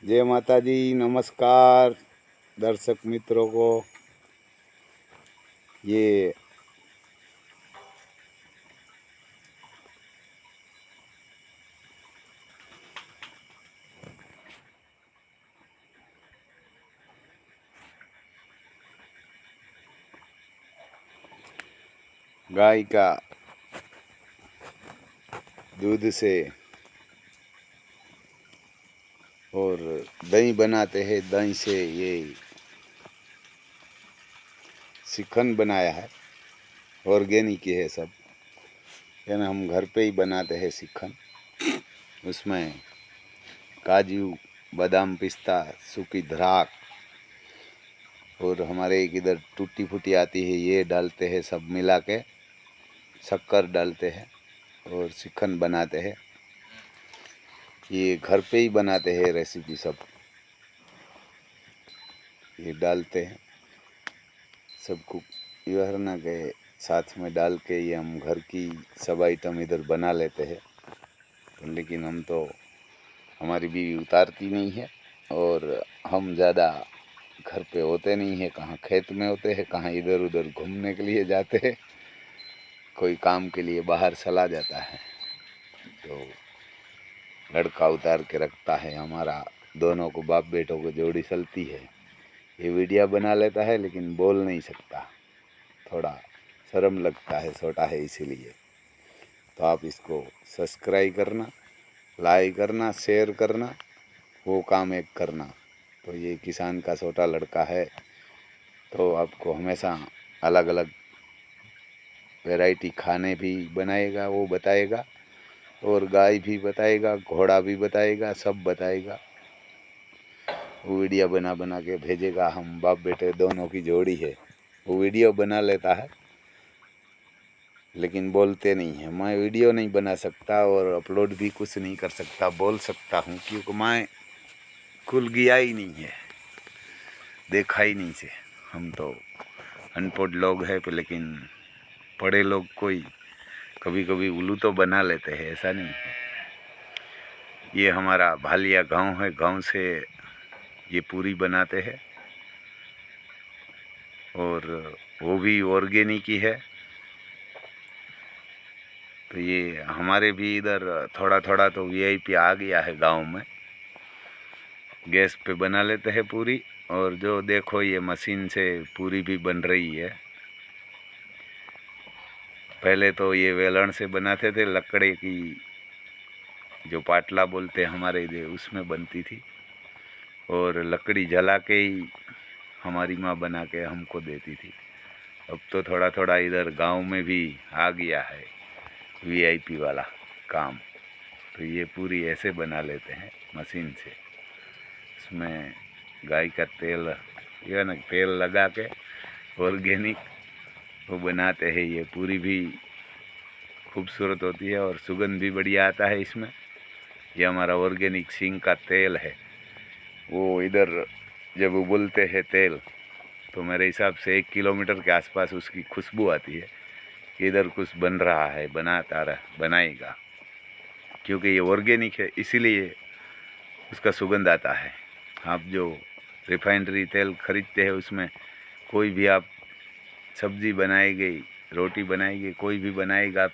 जय माता जी। नमस्कार दर्शक मित्रों को। ये गाय का दूध से और दही बनाते हैं। दही से ये शिखंड बनाया है, ऑर्गेनिक है सब। यानी हम घर पे ही बनाते हैं शिखंड। उसमें काजू, बादाम, पिस्ता, सूखी द्राख और हमारे एक इधर टूटी फूटी आती है, ये डालते हैं। सब मिला के शक्कर डालते हैं और शिखंड बनाते हैं। ये घर पे ही बनाते हैं रेसिपी सब। ये डालते हैं सबको योहरना के साथ में डाल के ये हम घर की सब आइटम इधर बना लेते हैं। तो लेकिन हम तो हमारी बीवी उतारती नहीं है और हम ज़्यादा घर पे होते नहीं हैं। कहाँ खेत में होते हैं, कहाँ इधर उधर घूमने के लिए जाते हैं, कोई काम के लिए बाहर चला जाता है तो लड़का उतार के रखता है। हमारा दोनों को बाप बेटों को जोड़ी चलती है। ये वीडियो बना लेता है लेकिन बोल नहीं सकता, थोड़ा शर्म लगता है, छोटा है इसीलिए। तो आप इसको सब्सक्राइब करना, लाइक करना, शेयर करना, वो काम एक करना। तो ये किसान का छोटा लड़का है तो आपको हमेशा अलग अलग वैरायटी खाने भी बनाएगा, वो बताएगा, और गाय भी बताएगा, घोड़ा भी बताएगा, सब बताएगा। वो वीडियो बना बना के भेजेगा। हम बाप बेटे दोनों की जोड़ी है। वो वीडियो बना लेता है लेकिन बोलते नहीं है। मैं वीडियो नहीं बना सकता और अपलोड भी कुछ नहीं कर सकता। बोल सकता हूँ क्योंकि मैं खुल गया ही नहीं है, देखा ही नहीं से। हम तो अनपढ़ लोग हैं लेकिन पढ़े लोग कोई कभी कभी उल्लू तो बना लेते हैं, ऐसा नहीं है। ये हमारा भालिया गांव है, गांव से ये पूरी बनाते हैं और वो भी ऑर्गेनिक ही है। तो ये हमारे भी इधर थोड़ा थोड़ा तो वीआईपी आ गया है गांव में। गैस पे बना लेते हैं पूरी। और जो देखो ये मशीन से पूरी भी बन रही है। पहले तो ये वेलण से बनाते थे, लकड़े की जो पाटला बोलते हैं हमारे इधर, उसमें बनती थी और लकड़ी जला के ही हमारी माँ बना के हमको देती थी। अब तो थोड़ा थोड़ा इधर गांव में भी आ गया है वीआईपी वाला काम। तो ये पूरी ऐसे बना लेते हैं मशीन से। इसमें गाय का तेल या ना तेल लगा के ऑर्गेनिक वो बनाते हैं। ये पूरी भी खूबसूरत होती है और सुगंध भी बढ़िया आता है इसमें। ये हमारा ऑर्गेनिक सींग का तेल है। वो इधर जब उबलते हैं तेल तो मेरे हिसाब से 1 किलोमीटर के आसपास उसकी खुशबू आती है कि इधर कुछ बन रहा है, बनाएगा। क्योंकि ये ऑर्गेनिक है इसीलिए उसका सुगंध आता है। आप जो रिफाइनरी तेल खरीदते हैं उसमें कोई भी आप सब्ज़ी बनाएगी, रोटी बनाएगी, कोई भी बनाएगा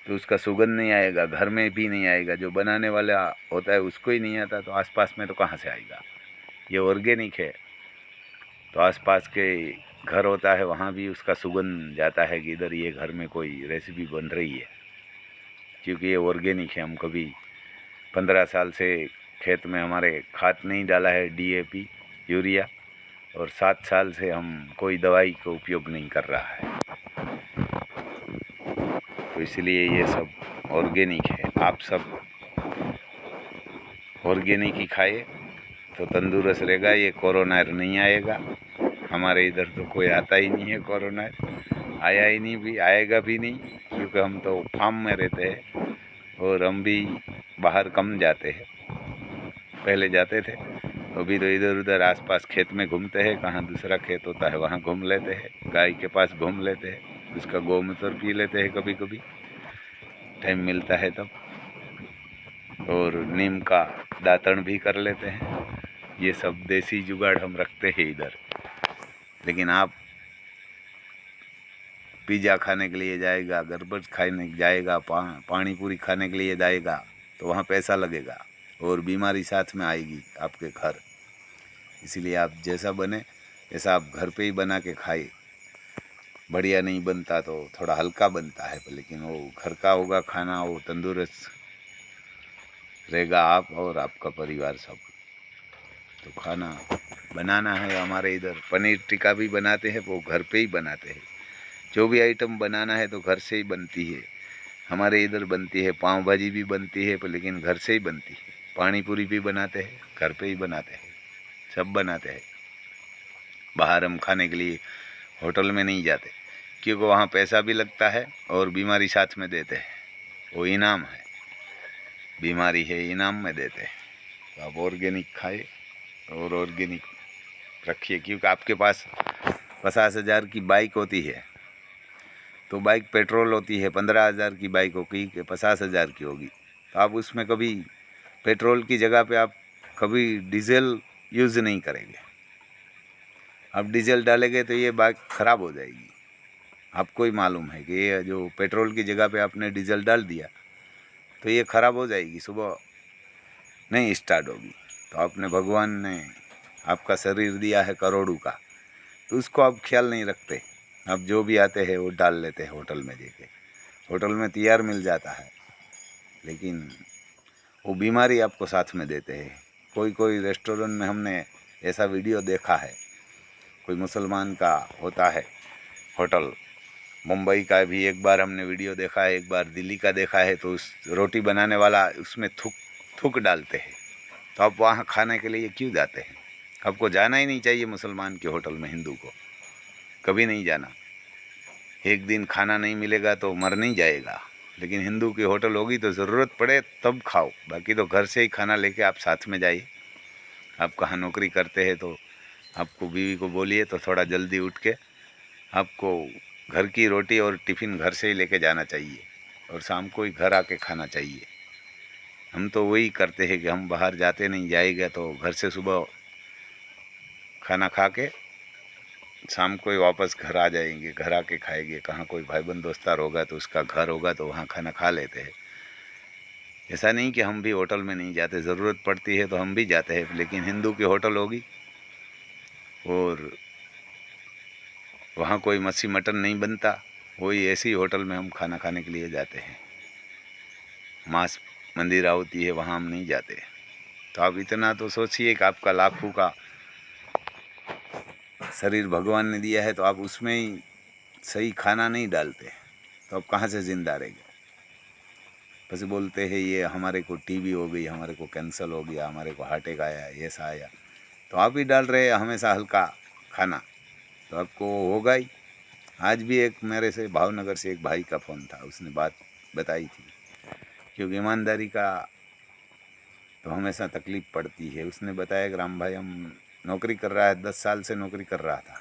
तो उसका सुगंध नहीं आएगा, घर में भी नहीं आएगा। जो बनाने वाला होता है उसको ही नहीं आता तो आसपास में तो कहाँ से आएगा। ये ऑर्गेनिक है तो आसपास के घर होता है वहाँ भी उसका सुगंध जाता है कि इधर ये घर में कोई रेसिपी बन रही है। क्योंकि ये ऑर्गेनिक है। हम कभी 15 साल से खेत में हमारे खाद नहीं डाला है, डीएपी, यूरिया, और 7 साल से हम कोई दवाई का उपयोग नहीं कर रहा है। तो इसलिए ये सब ऑर्गेनिक है। आप सब ऑर्गेनिक ही खाए तो तंदुरुस्त रहेगा। ये कोरोना नहीं आएगा। हमारे इधर तो कोई आता ही नहीं है कोरोना, आया ही नहीं, भी आएगा भी नहीं। क्योंकि हम तो फार्म में रहते हैं और हम भी बाहर कम जाते हैं। पहले जाते थे, अभी तो इधर उधर आसपास खेत में घूमते हैं। कहाँ दूसरा खेत होता है वहाँ घूम लेते हैं, गाय के पास घूम लेते हैं, उसका गौमूत्र पी लेते हैं कभी कभी टाइम मिलता है तब। और नीम का दातण भी कर लेते हैं। ये सब देसी जुगाड़ हम रखते हैं इधर। लेकिन आप पिज़्ज़ा खाने के लिए जाएगा, गरबज खाने जाएगा, पानी पूरी खाने के लिए जाएगा तो वहाँ पैसा लगेगा और बीमारी साथ में आएगी आपके घर। इसीलिए आप जैसा बने ऐसा आप घर पे ही बना के खाए। बढ़िया नहीं बनता तो थोड़ा हल्का बनता है, लेकिन वो घर का होगा खाना, वो तंदुरुस्त रहेगा आप और आपका परिवार सब। तो खाना बनाना है। हमारे इधर पनीर टिक्का भी बनाते हैं, वो घर पे ही बनाते हैं। जो भी आइटम बनाना है तो घर से ही बनती है। हमारे इधर बनती है, पाव भाजी भी बनती है, पर लेकिन घर से ही बनती है। पानी पूरी भी बनाते हैं, घर पे ही बनाते हैं, सब बनाते हैं। बाहर हम खाने के लिए होटल में नहीं जाते, क्योंकि वहाँ पैसा भी लगता है और बीमारी साथ में देते हैं। वो इनाम है, बीमारी है इनाम में देते हैं। तो आप ऑर्गेनिक खाए और ऑर्गेनिक रखिए। क्योंकि आपके पास 50,000 की बाइक होती है तो बाइक पेट्रोल होती है 15,000 की बाइक होगी कि 50,000 की होगी, तो आप उसमें कभी पेट्रोल की जगह पे आप कभी डीजल यूज़ नहीं करेंगे। आप डीजल डालेंगे तो ये बाइक ख़राब हो जाएगी। आपको ही मालूम है कि ये जो पेट्रोल की जगह पे आपने डीजल डाल दिया तो ये ख़राब हो जाएगी, सुबह नहीं स्टार्ट होगी। तो आपने भगवान ने आपका शरीर दिया है करोड़ों का, तो उसको आप ख्याल नहीं रखते। अब जो भी आते हैं वो डाल लेते हैं होटल में जाके। होटल में तैयार मिल जाता है, लेकिन वो बीमारी आपको साथ में देते हैं। कोई कोई रेस्टोरेंट में हमने ऐसा वीडियो देखा है, कोई मुसलमान का होता है होटल, मुंबई का भी एक बार हमने वीडियो देखा है, एक बार दिल्ली का देखा है। तो उस रोटी बनाने वाला उसमें थूक डालते हैं। तो आप वहाँ खाने के लिए क्यों जाते हैं? आपको जाना ही नहीं चाहिए मुसलमान के होटल में, हिंदू को कभी नहीं जाना। एक दिन खाना नहीं मिलेगा तो मर नहीं जाएगा, लेकिन हिंदू की होटल होगी तो ज़रूरत पड़े तब खाओ, बाकी तो घर से ही खाना लेके आप साथ में जाइए। आप कहाँ नौकरी करते हैं तो आपको बीवी को बोलिए तो थोड़ा जल्दी उठ के आपको घर की रोटी और टिफ़िन घर से ही लेके जाना चाहिए और शाम को ही घर आके खाना चाहिए। हम तो वही करते हैं कि हम बाहर जाते नहीं, जाएगा तो घर से सुबह खाना खा के शाम को ही वापस घर आ जाएंगे, घर आके खाएंगे। कहाँ कोई भाईबंद दोस्तार होगा तो उसका घर होगा तो वहाँ खाना खा लेते हैं। ऐसा नहीं कि हम भी होटल में नहीं जाते, ज़रूरत पड़ती है तो हम भी जाते हैं, लेकिन हिंदू की होटल होगी और वहाँ कोई मच्छी मटन नहीं बनता, वही ऐसी होटल में हम खाना खाने के लिए जाते हैं। मांस मंदिर होती है वहाँ हम नहीं जाते। तो आप इतना तो सोचिए कि आपका लाखों का शरीर भगवान ने दिया है, तो आप उसमें ही सही खाना नहीं डालते तो आप कहाँ से ज़िंदा रहेंगे? बस बोलते हैं ये हमारे को टीबी हो गई, हमारे को कैंसर हो गया, हमारे को हार्ट अटैक आया, ऐसा आया। तो आप ही डाल रहे हैं हमेशा हल्का खाना, तो आपको होगा ही। आज भी एक मेरे से भावनगर से एक भाई का फ़ोन था, उसने बात बताई थी, क्योंकि ईमानदारी का तो हमेशा तकलीफ़ पड़ती है। उसने बताया कि राम भाई हम नौकरी कर रहा है, 10 साल से नौकरी कर रहा था।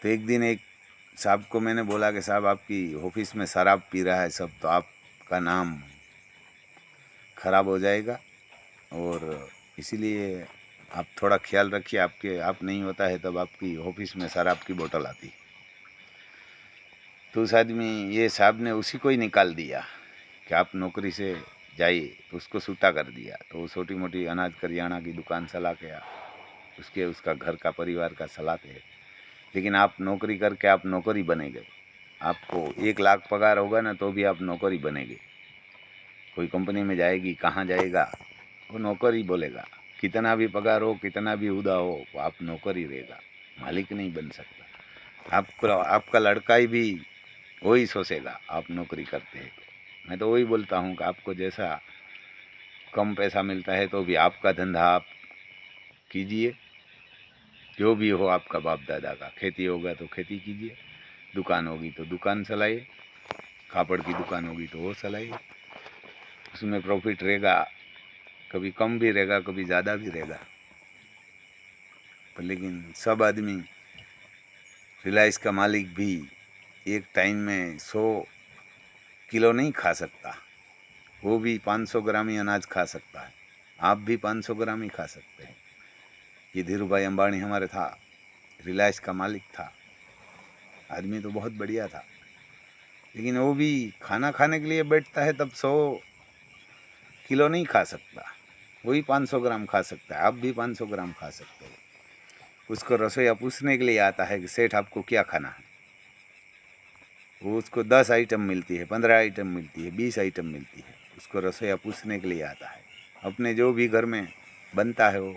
तो एक दिन एक साहब को मैंने बोला कि साहब आपकी ऑफिस में शराब पी रहा है सब, तो आपका नाम खराब हो जाएगा और इसीलिए आप थोड़ा ख्याल रखिए। आप नहीं होता है तब आपकी ऑफिस में शराब की बोतल आती। तो उस आदमी ये साहब ने उसी को ही निकाल दिया कि आप नौकरी से जाइए, तो उसको छूटा कर दिया। तो वो छोटी मोटी अनाज करियाना की दुकान चला के उसका घर का परिवार का चलाते हैं। लेकिन आप नौकरी करके आप नौकरी बनेंगे, आपको 1 लाख पगार होगा ना तो भी आप नौकरी बनेंगे। कोई कंपनी में जाएगी, कहाँ जाएगा, वो नौकर ही बोलेगा। कितना भी पगार हो, कितना भी उदा हो, आप नौकर ही रहेगा, मालिक नहीं बन सकता। आपका लड़का ही भी वही सोचेगा आप नौकरी करते हैं। मैं तो वही बोलता हूँ कि आपको जैसा कम पैसा मिलता है तो भी आपका धंधा आप कीजिए। जो भी हो आपका बाप दादा का, खेती होगा तो खेती कीजिए, दुकान होगी तो दुकान चलाइए, कापड़ की दुकान होगी तो वो चलाइए। उसमें प्रॉफिट रहेगा, कभी कम भी रहेगा, कभी ज़्यादा भी रहेगा। पर लेकिन सब आदमी, रिलायंस का मालिक भी एक टाइम में 100 किलो नहीं खा सकता। वो भी 500 ग्राम ही अनाज खा सकता है, आप भी 500 ग्राम ही खा सकते हैं। ये धीरू भाई अंबानी हमारे था, रिलायंस का मालिक था, आदमी तो बहुत बढ़िया था, लेकिन वो भी खाना खाने के लिए बैठता है तब 100 किलो नहीं खा सकता, वही 500 ग्राम खा सकता है। आप भी 500 ग्राम खा सकते हो। उसको रसोईया पूछने के लिए आता है कि सेठ आपको क्या खाना है, वो उसको 10 आइटम मिलती है, 15 आइटम मिलती है, 20 आइटम मिलती है, उसको रसोईया पूछने के लिए आता है। अपने जो भी घर में बनता है वो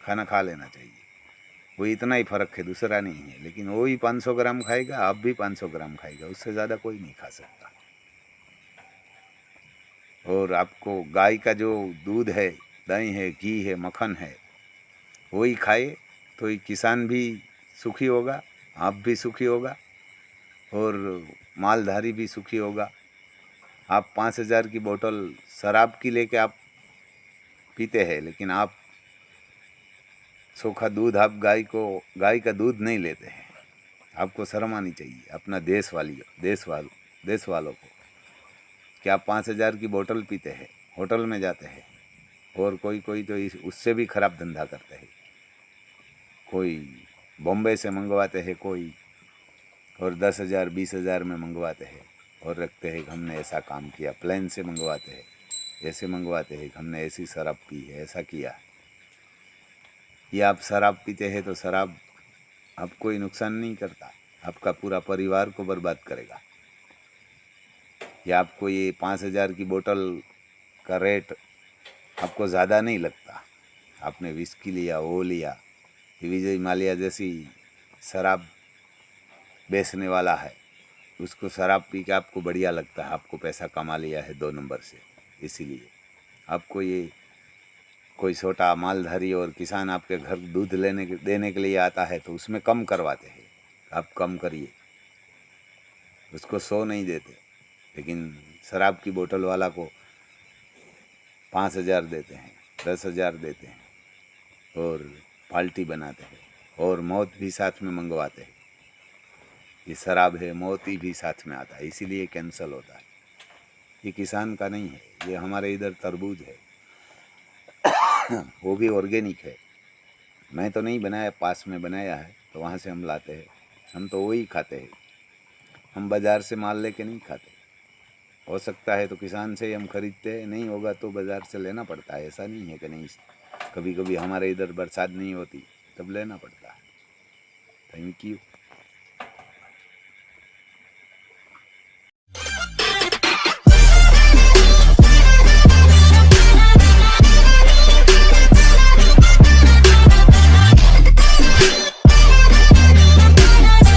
खाना खा लेना चाहिए, वो इतना ही फ़र्क है, दूसरा नहीं है। लेकिन वो ही 500 ग्राम खाएगा, आप भी 500 ग्राम खाएगा, उससे ज़्यादा कोई नहीं खा सकता। और आपको गाय का जो दूध है, दही है, घी है, मक्खन है, वही खाए तो ये किसान भी सुखी होगा, आप भी सुखी होगा और मालधारी भी सुखी होगा। आप 5,000 की बोतल शराब की लेके आप पीते हैं, लेकिन आप सूखा दूध, आप गाय का दूध नहीं लेते हैं। आपको शर्म आनी चाहिए अपना देश वालों को कि आप 5,000 की बोतल पीते हैं, होटल में जाते हैं, और कोई तो उससे भी ख़राब धंधा करते हैं। कोई बॉम्बे से मंगवाते हैं, कोई और 10,000 20,000 में मंगवाते हैं और रखते हैं कि हमने ऐसा काम किया। प्लेन से मंगवाते हैं, ऐसे मंगवाते हैं कि हमने ऐसी शराब पी है, ऐसा किया। ये आप शराब पीते हैं तो शराब आपको कोई नुकसान नहीं करता, आपका पूरा परिवार को बर्बाद करेगा। या आपको ये 5,000 की बोतल का रेट आपको ज़्यादा नहीं लगता, आपने विस्की लिया, वो लिया, ये विजय माल्या जैसी शराब बेचने वाला है, उसको शराब पी के आपको बढ़िया लगता है, आपको पैसा कमा लिया है 2 नंबर से। इसीलिए आपको ये कोई छोटा मालधारी और किसान आपके घर दूध देने के लिए आता है तो उसमें कम करवाते हैं, आप कम करिए, उसको 100 नहीं देते। लेकिन शराब की बोतल वाला को 5,000 देते हैं, 10,000 देते हैं और पार्टी बनाते हैं, और मौत भी साथ में मंगवाते हैं। ये शराब है, मौत ही भी साथ में आता है, इसीलिए कैंसल होता है। ये किसान का नहीं है, ये हमारे इधर तरबूज है, वो भी ऑर्गेनिक है। मैं तो नहीं बनाया, पास में बनाया है तो वहाँ से हम लाते हैं, हम तो वही खाते हैं, हम बाज़ार से माल लेके नहीं खाते। हो सकता है तो किसान से ही हम खरीदते हैं, नहीं होगा तो बाज़ार से लेना पड़ता है। ऐसा नहीं है कि नहीं, कभी कभी हमारे इधर बरसात नहीं होती तब लेना पड़ता है। Thank you.